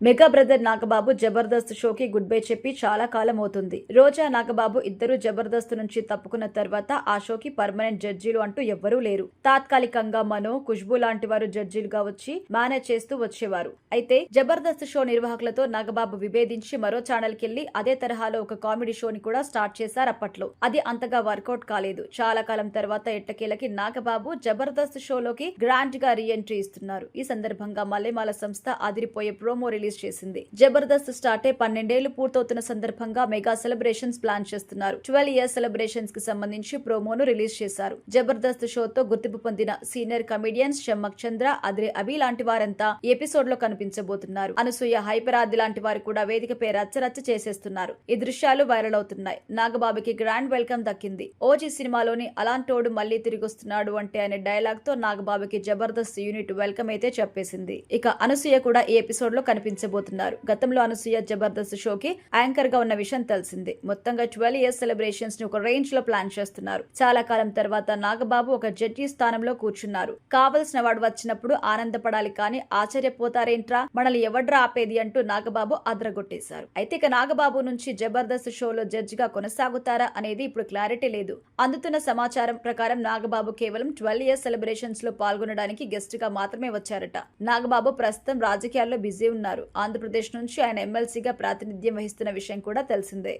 Mega brother Nagababu Jabardasth షోకి good bye చెప్పి చాలా కాలం అవుతుంది. రోజా నాగబాబు ఇద్దరు జబర్దస్త్ నుంచి తప్పుకున్న తర్వాత ఆ షోకి పర్మనెంట్ జడ్జీలు అంటూ ఎవ్వరూ లేరు. తాత్కాలికంగా మనో, ఖుష్బూ లాంటి వారు జడ్జీలుగా వచ్చి మేనేజ్ చేస్తూ వచ్చేవారు. అయితే జబర్దస్త్ షో నిర్వాహకులతో నాగబాబు విభేదించి మరో ఛానల్ కెళ్లి అదే తరహాలో ఒక కామెడీ షోని కూడా స్టార్ట్ చేశారు అప్పట్లో. అది అంతగా వర్కౌట్ కాలేదు. చాలా కాలం తర్వాత ఎట్టకేలకి నాగబాబు జబర్దస్త్ షోలోకి గ్రాండ్ గా రీ ఎంట్రీ ఇస్తున్నారు. ఈ సందర్భంగా మల్లెమాల సంస్థ అదిరిపోయే ప్రోమో రిలీజ్ చేసింది. జబర్దస్త్ స్టార్ట్ 12 ఏళ్లు పూర్తవుతున్న సందర్భంగా మెగా సెలబ్రేషన్స్ ప్లాన్ చేస్తున్నారు. 12 ఇయర్స్ సెలబ్రేషన్స్ కి సంబంధించి ప్రోమోను రిలీజ్ చేశారు. జబర్దస్త్ షోతో గుర్తింపు పొందిన సీనియర్ కమెడియన్స్ షమ్మక్ చంద్ర, అద్రి అభి లాంటి వారంతా ఎపిసోడ్ లో కనిపించబోతున్నారు. అనసూయ, హైపరాది లాంటి వారు కూడా వేదికపై రచ్చరచ్చ చేసేస్తున్నారు. ఈ దృశ్యాలు వైరల్ అవుతున్నాయి. నాగబాబుకి గ్రాండ్ వెల్కమ్ దక్కింది. ఓజీ సినిమాలోని అలాంటోడు మళ్లీ తిరిగొస్తున్నాడు అంటే అనే డైలాగ్ తో నాగబాబుకి జబర్దస్త్ యూనిట్ వెల్కమ్ అయితే చెప్పేసింది. ఇక అనసూయ కూడా ఈ ఎపిసోడ్ లో కనిపించబోతున్నారు. గతంలో అనసూయ జబర్దస్త్ షోకి యాంకర్ గా ఉన్న విషయం తెలిసిందే. మొత్తంగా 12 ఇయర్స్ సెలబ్రేషన్స్ ని ఒక రేంజ్ లో ప్లాన్ చేస్తున్నారు. చాలా కాలం తర్వాత నాగబాబు ఒక జడ్జి స్థానంలో కూర్చున్నారు. కావలసిన వాడు వచ్చినప్పుడు ఆనందపడాలి కానీ ఆశ్చర్యపోతారేంట్రా, మనల్ని ఎవడ్రా ఆపేది అంటూ నాగబాబు అదరగొట్టేశారు. అయితే ఇక నాగబాబు నుంచి జబర్దస్త్ షోలో జడ్జిగా కొనసాగుతారా అనేది ఇప్పుడు క్లారిటీ లేదు. అందుతున్న సమాచారం ప్రకారం నాగబాబు కేవలం 12 ఇయర్స్ సెలబ్రేషన్స్ లో పాల్గొనడానికి గెస్ట్ గా మాత్రమే వచ్చారట. నాగబాబు ప్రస్తుతం రాజకీయాల్లో బిజీ ఉన్నారు. ఆంధ్రప్రదేశ్ నుంచి ఆయన ఎమ్మెల్సీగా ప్రాతినిధ్యం వహిస్తున్న విషయం కూడా తెలిసిందే.